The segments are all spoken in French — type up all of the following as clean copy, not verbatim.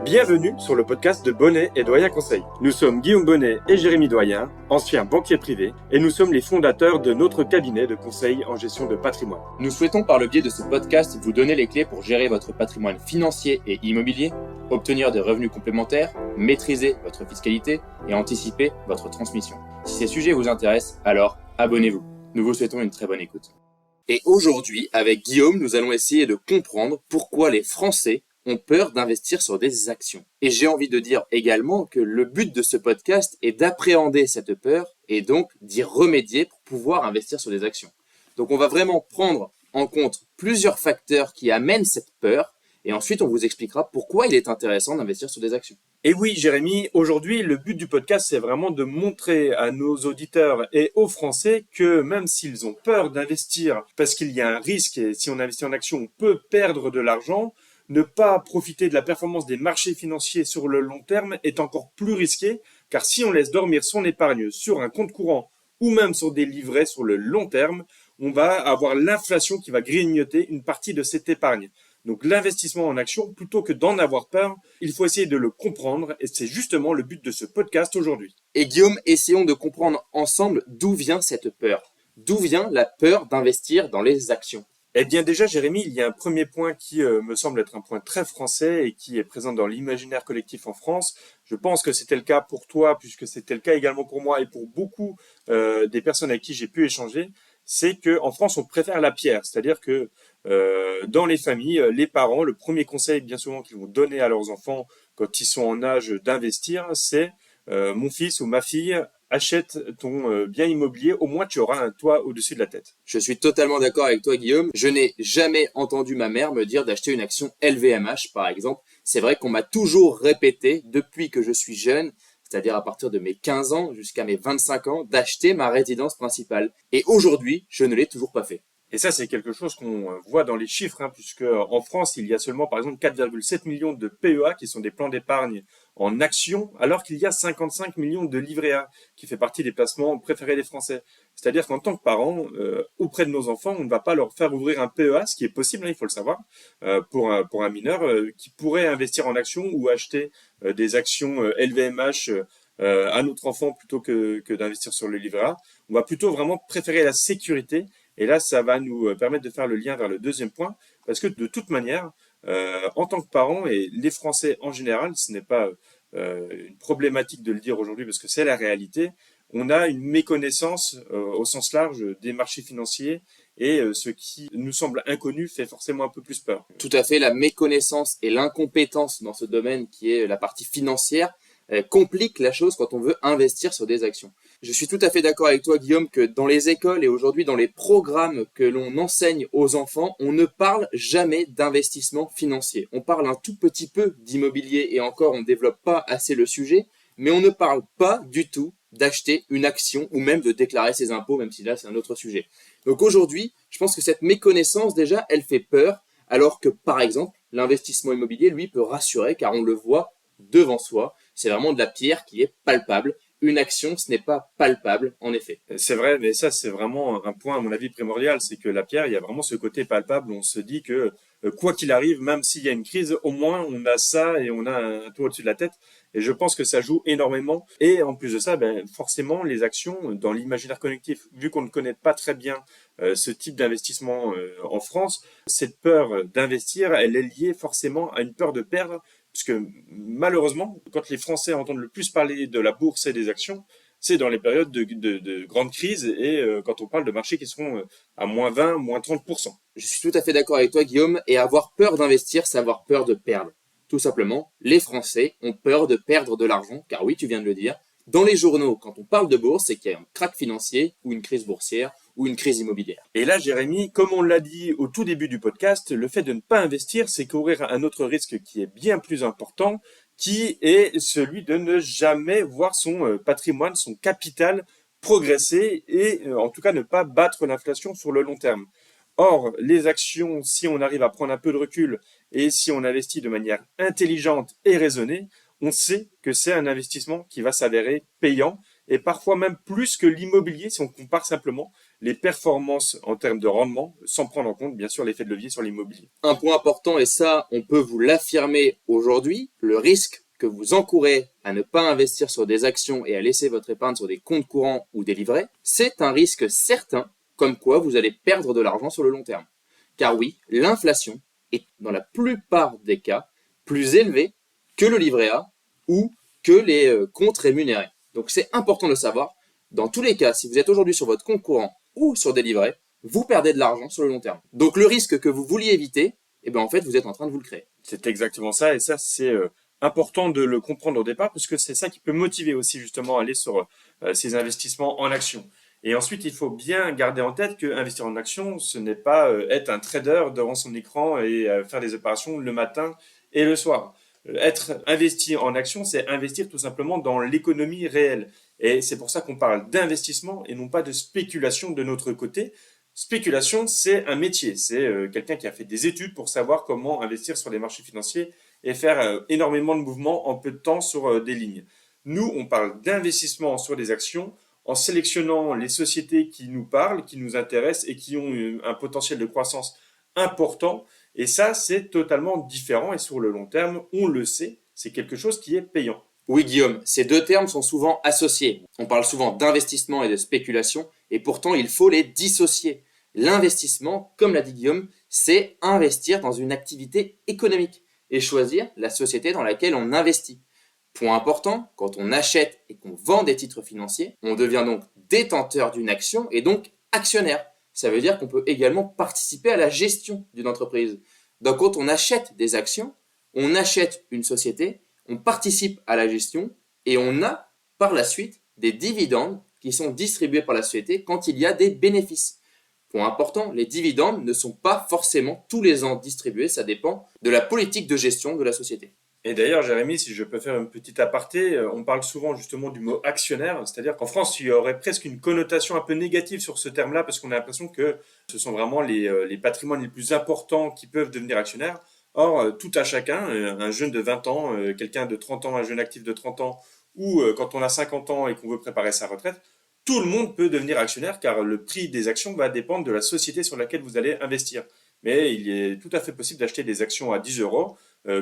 Bienvenue sur le podcast de Bonnet et Doyen Conseil. Nous sommes Guillaume Bonnet et Jérémy Doyen, anciens banquiers privés, et nous sommes les fondateurs de notre cabinet de conseil en gestion de patrimoine. Nous souhaitons par le biais de ce podcast vous donner les clés pour gérer votre patrimoine financier et immobilier, obtenir des revenus complémentaires, maîtriser votre fiscalité et anticiper votre transmission. Si ces sujets vous intéressent, alors abonnez-vous. Nous vous souhaitons une très bonne écoute. Et aujourd'hui, avec Guillaume, nous allons essayer de comprendre pourquoi les Français ont peur d'investir sur des actions. Et j'ai envie de dire également que le but de ce podcast est d'appréhender cette peur et donc d'y remédier pour pouvoir investir sur des actions. Donc on va vraiment prendre en compte plusieurs facteurs qui amènent cette peur et ensuite on vous expliquera pourquoi il est intéressant d'investir sur des actions. Et oui, Jérémy, aujourd'hui, le but du podcast, c'est vraiment de montrer à nos auditeurs et aux Français que même s'ils ont peur d'investir parce qu'il y a un risque et si on investit en actions, on peut perdre de l'argent, ne pas profiter de la performance des marchés financiers sur le long terme est encore plus risqué, car si on laisse dormir son épargne sur un compte courant ou même sur des livrets sur le long terme, on va avoir l'inflation qui va grignoter une partie de cette épargne. Donc l'investissement en action, plutôt que d'en avoir peur, il faut essayer de le comprendre et c'est justement le but de ce podcast aujourd'hui. Et Guillaume, essayons de comprendre ensemble d'où vient cette peur. D'où vient la peur d'investir dans les actions ? Eh bien déjà, Jérémy, il y a un premier point qui me semble être un point très français et qui est présent dans l'imaginaire collectif en France. Je pense que c'était le cas pour toi, puisque c'était le cas également pour moi et pour beaucoup des personnes avec qui j'ai pu échanger. C'est que en France, on préfère la pierre, c'est-à-dire que dans les familles, les parents, le premier conseil bien souvent qu'ils vont donner à leurs enfants quand ils sont en âge d'investir, c'est mon fils ou ma fille, achète ton bien immobilier, au moins tu auras un toit au-dessus de la tête. Je suis totalement d'accord avec toi, Guillaume. Je n'ai jamais entendu ma mère me dire d'acheter une action LVMH, par exemple. C'est vrai qu'on m'a toujours répété, depuis que je suis jeune, c'est-à-dire à partir de mes 15 ans jusqu'à mes 25 ans, d'acheter ma résidence principale. Et aujourd'hui, je ne l'ai toujours pas fait. Et ça, c'est quelque chose qu'on voit dans les chiffres, puisque en France, il y a seulement, par exemple, 4,7 millions de PEA, qui sont des plans d'épargne en actions, alors qu'il y a 55 millions de livrets A, qui fait partie des placements préférés des Français. C'est-à-dire qu'en tant que parents, auprès de nos enfants, on ne va pas leur faire ouvrir un PEA, ce qui est possible, il faut le savoir, pour un mineur qui pourrait investir en actions ou acheter des actions LVMH à notre enfant plutôt que d'investir sur le livret A. On va plutôt vraiment préférer la sécurité. Et là, ça va nous permettre de faire le lien vers le deuxième point, parce que de toute manière, en tant que parents, et les Français en général, ce n'est pas une problématique de le dire aujourd'hui, parce que c'est la réalité, on a une méconnaissance au sens large des marchés financiers, et ce qui nous semble inconnu fait forcément un peu plus peur. Tout à fait, la méconnaissance et l'incompétence dans ce domaine qui est la partie financière complique la chose quand on veut investir sur des actions. Je suis tout à fait d'accord avec toi, Guillaume, que dans les écoles et aujourd'hui dans les programmes que l'on enseigne aux enfants, on ne parle jamais d'investissement financier. On parle un tout petit peu d'immobilier et encore on ne développe pas assez le sujet, mais on ne parle pas du tout d'acheter une action ou même de déclarer ses impôts, même si là c'est un autre sujet. Donc aujourd'hui, je pense que cette méconnaissance déjà, elle fait peur, alors que par exemple, l'investissement immobilier, lui, peut rassurer car on le voit devant soi. C'est vraiment de la pierre qui est palpable. Une action, ce n'est pas palpable, en effet. C'est vrai, mais ça, c'est vraiment un point, à mon avis, primordial. C'est que la pierre, il y a vraiment ce côté palpable. On se dit que, quoi qu'il arrive, même s'il y a une crise, au moins, on a ça et on a un toit au-dessus de la tête. Et je pense que ça joue énormément. Et en plus de ça, forcément, les actions, dans l'imaginaire collectif, vu qu'on ne connaît pas très bien ce type d'investissement en France, cette peur d'investir, elle est liée forcément à une peur de perdre. Puisque malheureusement, quand les Français entendent le plus parler de la bourse et des actions, c'est dans les périodes de grande crise et quand on parle de marchés qui seront à moins 20, moins 30%. Je suis tout à fait d'accord avec toi, Guillaume, et avoir peur d'investir, c'est avoir peur de perdre. Tout simplement, les Français ont peur de perdre de l'argent, car oui, tu viens de le dire. Dans les journaux, quand on parle de bourse, c'est qu'il y a un krach financier ou une crise boursière ou une crise immobilière. Et là, Jérémy, comme on l'a dit au tout début du podcast, le fait de ne pas investir, c'est courir un autre risque qui est bien plus important, qui est celui de ne jamais voir son patrimoine, son capital progresser et en tout cas ne pas battre l'inflation sur le long terme. Or, les actions, si on arrive à prendre un peu de recul et si on investit de manière intelligente et raisonnée, on sait que c'est un investissement qui va s'avérer payant et parfois même plus que l'immobilier si on compare simplement. les performances en termes de rendement, sans prendre en compte bien sûr l'effet de levier sur l'immobilier. Un point important, et ça, on peut vous l'affirmer aujourd'hui, le risque que vous encourez à ne pas investir sur des actions et à laisser votre épargne sur des comptes courants ou des livrets, c'est un risque certain, comme quoi vous allez perdre de l'argent sur le long terme. Car oui, l'inflation est dans la plupart des cas plus élevée que le livret A ou que les comptes rémunérés. Donc c'est important de le savoir. Dans tous les cas, si vous êtes aujourd'hui sur votre compte courant ou sur des livrets, vous perdez de l'argent sur le long terme. Donc le risque que vous vouliez éviter, eh ben en fait, vous êtes en train de vous le créer. C'est exactement ça, et ça c'est important de le comprendre au départ, parce que c'est ça qui peut motiver aussi justement à aller sur ces investissements en action. Et ensuite, il faut bien garder en tête que investir en action, ce n'est pas être un trader devant son écran et faire des opérations le matin et le soir. Être investi en action, c'est investir tout simplement dans l'économie réelle. Et c'est pour ça qu'on parle d'investissement et non pas de spéculation de notre côté. Spéculation, c'est un métier. C'est quelqu'un qui a fait des études pour savoir comment investir sur les marchés financiers et faire énormément de mouvements en peu de temps sur des lignes. Nous, on parle d'investissement sur des actions en sélectionnant les sociétés qui nous parlent, qui nous intéressent et qui ont un potentiel de croissance important. Et ça, c'est totalement différent. Et sur le long terme, on le sait, c'est quelque chose qui est payant. Oui, Guillaume, ces deux termes sont souvent associés. On parle souvent d'investissement et de spéculation, et pourtant il faut les dissocier. L'investissement, comme l'a dit Guillaume, c'est investir dans une activité économique et choisir la société dans laquelle on investit. Point important, quand on achète et qu'on vend des titres financiers, on devient donc détenteur d'une action et donc actionnaire. Ça veut dire qu'on peut également participer à la gestion d'une entreprise. Donc quand on achète des actions, on achète une société, on participe à la gestion et on a par la suite des dividendes qui sont distribués par la société quand il y a des bénéfices. Point important, les dividendes ne sont pas forcément tous les ans distribués, ça dépend de la politique de gestion de la société. Et d'ailleurs, Jérémy, si je peux faire une petite aparté, on parle souvent justement du mot actionnaire, c'est-à-dire qu'en France, il y aurait presque une connotation un peu négative sur ce terme-là, parce qu'on a l'impression que ce sont vraiment les patrimoines les plus importants qui peuvent devenir actionnaires. Or, tout à chacun, un jeune de 20 ans, quelqu'un de 30 ans, un jeune actif de 30 ans, ou quand on a 50 ans et qu'on veut préparer sa retraite, tout le monde peut devenir actionnaire, car le prix des actions va dépendre de la société sur laquelle vous allez investir. Mais il est tout à fait possible d'acheter des actions à 10 euros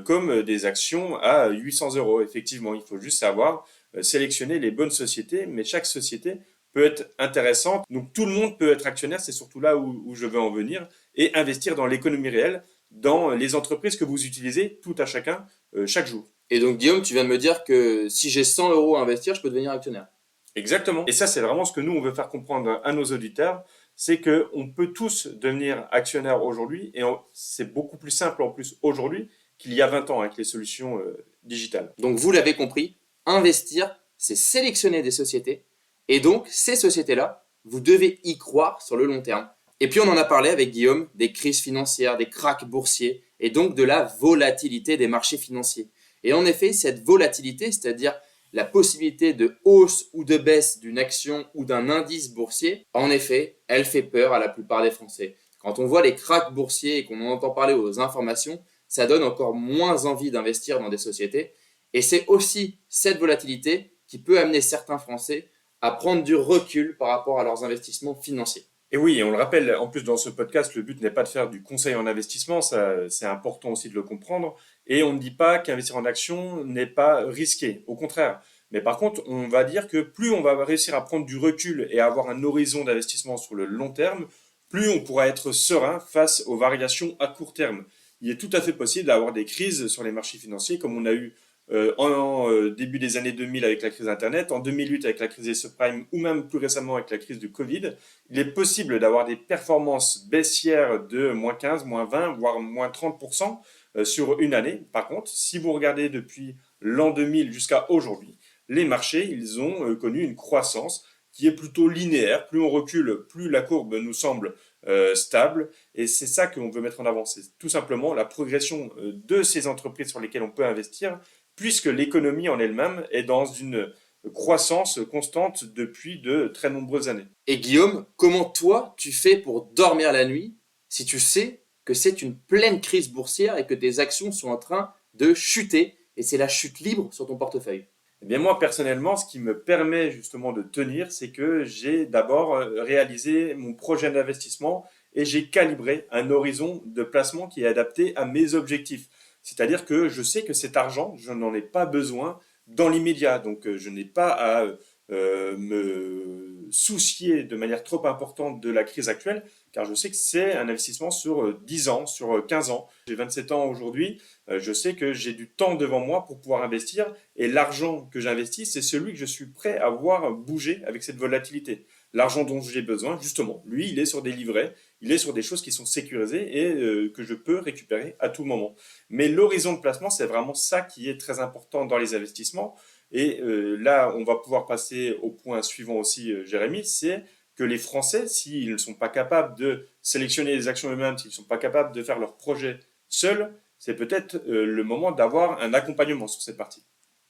comme des actions à 800 euros. Effectivement, il faut juste savoir sélectionner les bonnes sociétés, mais chaque société peut être intéressante. Donc tout le monde peut être actionnaire, c'est surtout là où je veux en venir, et investir dans l'économie réelle, dans les entreprises que vous utilisez, tout à chacun, chaque jour. Et donc Guillaume, tu viens de me dire que si j'ai 100 euros à investir, je peux devenir actionnaire. Exactement. Et ça, c'est vraiment ce que nous, on veut faire comprendre à nos auditeurs, c'est que on peut tous devenir actionnaires aujourd'hui, et c'est beaucoup plus simple en plus aujourd'hui qu'il y a 20 ans avec les solutions digitales. Donc vous l'avez compris, investir, c'est sélectionner des sociétés. Et donc ces sociétés-là, vous devez y croire sur le long terme. Et puis on en a parlé avec Guillaume des crises financières, des cracks boursiers et donc de la volatilité des marchés financiers. Et en effet, cette volatilité, c'est-à-dire la possibilité de hausse ou de baisse d'une action ou d'un indice boursier, en effet, elle fait peur à la plupart des Français. Quand on voit les cracks boursiers et qu'on en entend parler aux informations, ça donne encore moins envie d'investir dans des sociétés. Et c'est aussi cette volatilité qui peut amener certains Français à prendre du recul par rapport à leurs investissements financiers. Et oui, on le rappelle, en plus dans ce podcast, le but n'est pas de faire du conseil en investissement, ça c'est important aussi de le comprendre. Et on ne dit pas qu'investir en action n'est pas risqué, au contraire. Mais par contre, on va dire que plus on va réussir à prendre du recul et à avoir un horizon d'investissement sur le long terme, plus on pourra être serein face aux variations à court terme. Il est tout à fait possible d'avoir des crises sur les marchés financiers, comme on a eu en début des années 2000 avec la crise Internet, en 2008 avec la crise des subprimes ou même plus récemment avec la crise du Covid. Il est possible d'avoir des performances baissières de moins 15, moins 20, voire moins 30% sur une année. Par contre, si vous regardez depuis l'an 2000 jusqu'à aujourd'hui, les marchés, ils ont connu une croissance qui est plutôt linéaire. Plus on recule, plus la courbe nous semble stable. Et c'est ça qu'on veut mettre en avant. C'est tout simplement la progression de ces entreprises sur lesquelles on peut investir, puisque l'économie en elle-même est dans une croissance constante depuis de très nombreuses années. Et Guillaume, comment toi tu fais pour dormir la nuit si tu sais que c'est une pleine crise boursière et que tes actions sont en train de chuter et c'est la chute libre sur ton portefeuille? Eh bien moi, personnellement, ce qui me permet justement de tenir, c'est que j'ai d'abord réalisé mon projet d'investissement et j'ai calibré un horizon de placement qui est adapté à mes objectifs. C'est-à-dire que je sais que cet argent, je n'en ai pas besoin dans l'immédiat. Donc je n'ai pas à me soucier de manière trop importante de la crise actuelle, car je sais que c'est un investissement sur 10 ans, sur 15 ans. J'ai 27 ans aujourd'hui, je sais que j'ai du temps devant moi pour pouvoir investir, et l'argent que j'investis, c'est celui que je suis prêt à voir bouger avec cette volatilité. L'argent dont j'ai besoin, justement, lui, il est sur des livrets, il est sur des choses qui sont sécurisées et que je peux récupérer à tout moment. Mais l'horizon de placement, c'est vraiment ça qui est très important dans les investissements. Et là, on va pouvoir passer au point suivant aussi, Jérémy, c'est que les Français, s'ils ne sont pas capables de sélectionner les actions eux-mêmes, s'ils ne sont pas capables de faire leur projet seuls, c'est peut-être le moment d'avoir un accompagnement sur cette partie.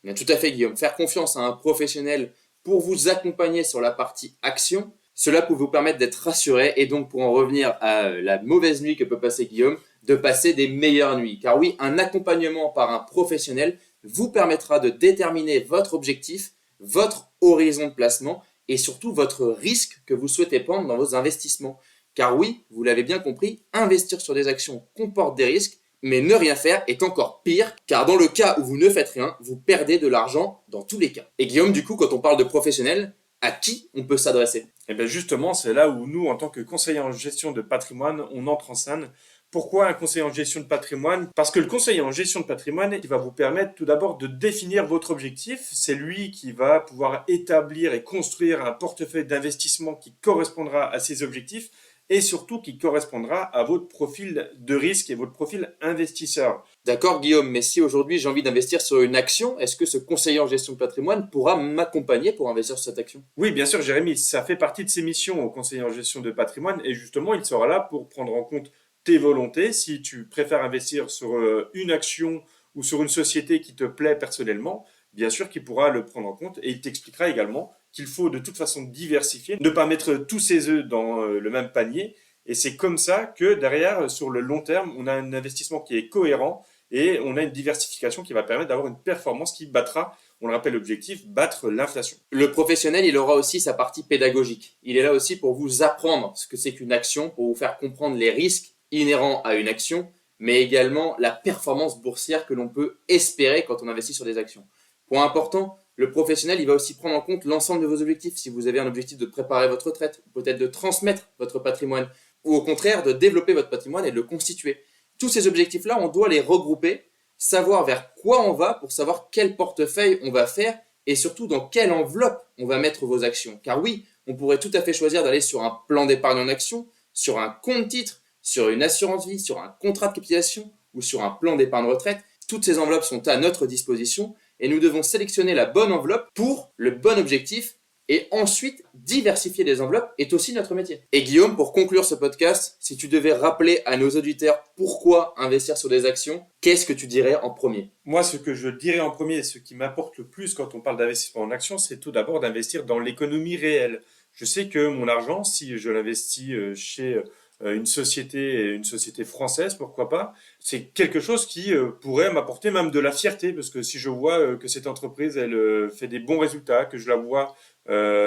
Bien, tout à fait, Guillaume. Faire confiance à un professionnel pour vous accompagner sur la partie action, cela peut vous permettre d'être rassuré et donc, pour en revenir à la mauvaise nuit que peut passer Guillaume, de passer des meilleures nuits. Car oui, un accompagnement par un professionnel vous permettra de déterminer votre objectif, votre horizon de placement et surtout votre risque que vous souhaitez prendre dans vos investissements. Car oui, vous l'avez bien compris, investir sur des actions comporte des risques, mais ne rien faire est encore pire, car dans le cas où vous ne faites rien, vous perdez de l'argent dans tous les cas. Et Guillaume, du coup, quand on parle de professionnel, à qui on peut s'adresser? Et bien justement, c'est là où nous, en tant que conseillers en gestion de patrimoine, on entre en scène. Pourquoi un conseiller en gestion de patrimoine? Parce que le conseiller en gestion de patrimoine, il va vous permettre tout d'abord de définir votre objectif. C'est lui qui va pouvoir établir et construire un portefeuille d'investissement qui correspondra à ces objectifs et surtout qui correspondra à votre profil de risque et votre profil investisseur. D'accord, Guillaume, mais si aujourd'hui j'ai envie d'investir sur une action, est-ce que ce conseiller en gestion de patrimoine pourra m'accompagner pour investir sur cette action? Oui, bien sûr, Jérémy, ça fait partie de ses missions au conseiller en gestion de patrimoine et justement, il sera là pour prendre en compte tes volontés. Si tu préfères investir sur une action ou sur une société qui te plaît personnellement, bien sûr qu'il pourra le prendre en compte et il t'expliquera également qu'il faut de toute façon diversifier, ne pas mettre tous ses œufs dans le même panier. Et c'est comme ça que derrière, sur le long terme, on a un investissement qui est cohérent et on a une diversification qui va permettre d'avoir une performance qui battra, on le rappelle l'objectif, battre l'inflation. Le professionnel, il aura aussi sa partie pédagogique. Il est là aussi pour vous apprendre ce que c'est qu'une action, pour vous faire comprendre les risques inhérents à une action, mais également la performance boursière que l'on peut espérer quand on investit sur des actions. Point important, le professionnel, il va aussi prendre en compte l'ensemble de vos objectifs. Si vous avez un objectif de préparer votre retraite, peut-être de transmettre votre patrimoine, ou au contraire de développer votre patrimoine et de le constituer. Tous ces objectifs-là, on doit les regrouper, savoir vers quoi on va pour savoir quel portefeuille on va faire et surtout dans quelle enveloppe on va mettre vos actions. Car oui, on pourrait tout à fait choisir d'aller sur un plan d'épargne en action, sur un compte titre, sur une assurance vie, sur un contrat de capitalisation ou sur un plan d'épargne retraite. Toutes ces enveloppes sont à notre disposition et nous devons sélectionner la bonne enveloppe pour le bon objectif et ensuite diversifier les enveloppes est aussi notre métier. Et Guillaume, pour conclure ce podcast, si tu devais rappeler à nos auditeurs pourquoi investir sur des actions, qu'est-ce que tu dirais en premier? Moi, ce que je dirais en premier, ce qui m'apporte le plus quand on parle d'investissement en action, c'est tout d'abord d'investir dans l'économie réelle. Je sais que mon argent, si je l'investis chez une société française, pourquoi pas, c'est quelque chose qui pourrait m'apporter même de la fierté, parce que si je vois que cette entreprise, elle fait des bons résultats, que je la vois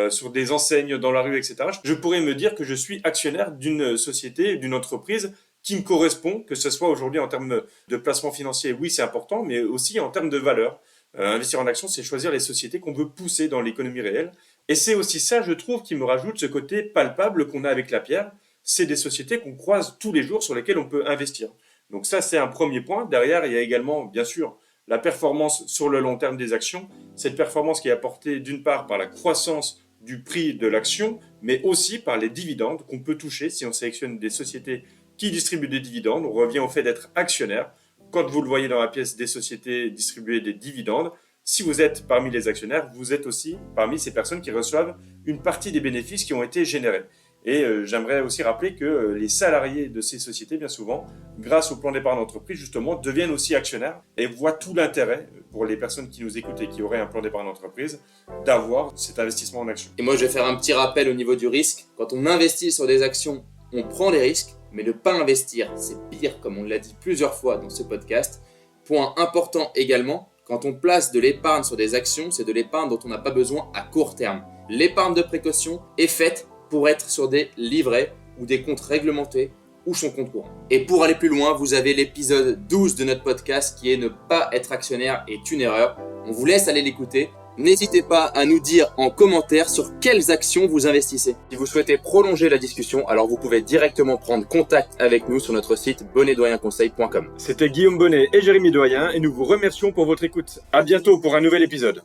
sur des enseignes dans la rue, etc., je pourrais me dire que je suis actionnaire d'une société, d'une entreprise qui me correspond, que ce soit aujourd'hui en termes de placement financier, oui, c'est important, mais aussi en termes de valeur. Investir en action, c'est choisir les sociétés qu'on veut pousser dans l'économie réelle. Et c'est aussi ça, je trouve, qui me rajoute ce côté palpable qu'on a avec la pierre. C'est des sociétés qu'on croise tous les jours sur lesquelles on peut investir. Donc ça, c'est un premier point. Derrière, il y a également, bien sûr, la performance sur le long terme des actions. Cette performance qui est apportée d'une part par la croissance du prix de l'action, mais aussi par les dividendes qu'on peut toucher si on sélectionne des sociétés qui distribuent des dividendes. On revient au fait d'être actionnaire. Quand vous le voyez dans la pièce des sociétés distribuer des dividendes, si vous êtes parmi les actionnaires, vous êtes aussi parmi ces personnes qui reçoivent une partie des bénéfices qui ont été générés. Et j'aimerais aussi rappeler que les salariés de ces sociétés, bien souvent, grâce au plan d'épargne d'entreprise, justement, deviennent aussi actionnaires et voient tout l'intérêt pour les personnes qui nous écoutent et qui auraient un plan d'épargne d'entreprise d'avoir cet investissement en action. Et moi, je vais faire un petit rappel au niveau du risque. Quand on investit sur des actions, on prend des risques, mais ne pas investir, c'est pire, comme on l'a dit plusieurs fois dans ce podcast. Point important également, Quand on place de l'épargne sur des actions, c'est de l'épargne dont on n'a pas besoin à court terme. L'épargne de précaution est faite pour être sur des livrets ou des comptes réglementés ou son compte courant. Et pour aller plus loin, vous avez l'épisode 12 de notre podcast qui est ne pas être actionnaire est une erreur. On vous laisse aller l'écouter. N'hésitez pas à nous dire en commentaire sur quelles actions vous investissez. Si vous souhaitez prolonger la discussion, alors vous pouvez directement prendre contact avec nous sur notre site bonnetdoyenconseil.com. C'était Guillaume Bonnet et Jérémy Doyen et nous vous remercions pour votre écoute. À bientôt pour un nouvel épisode.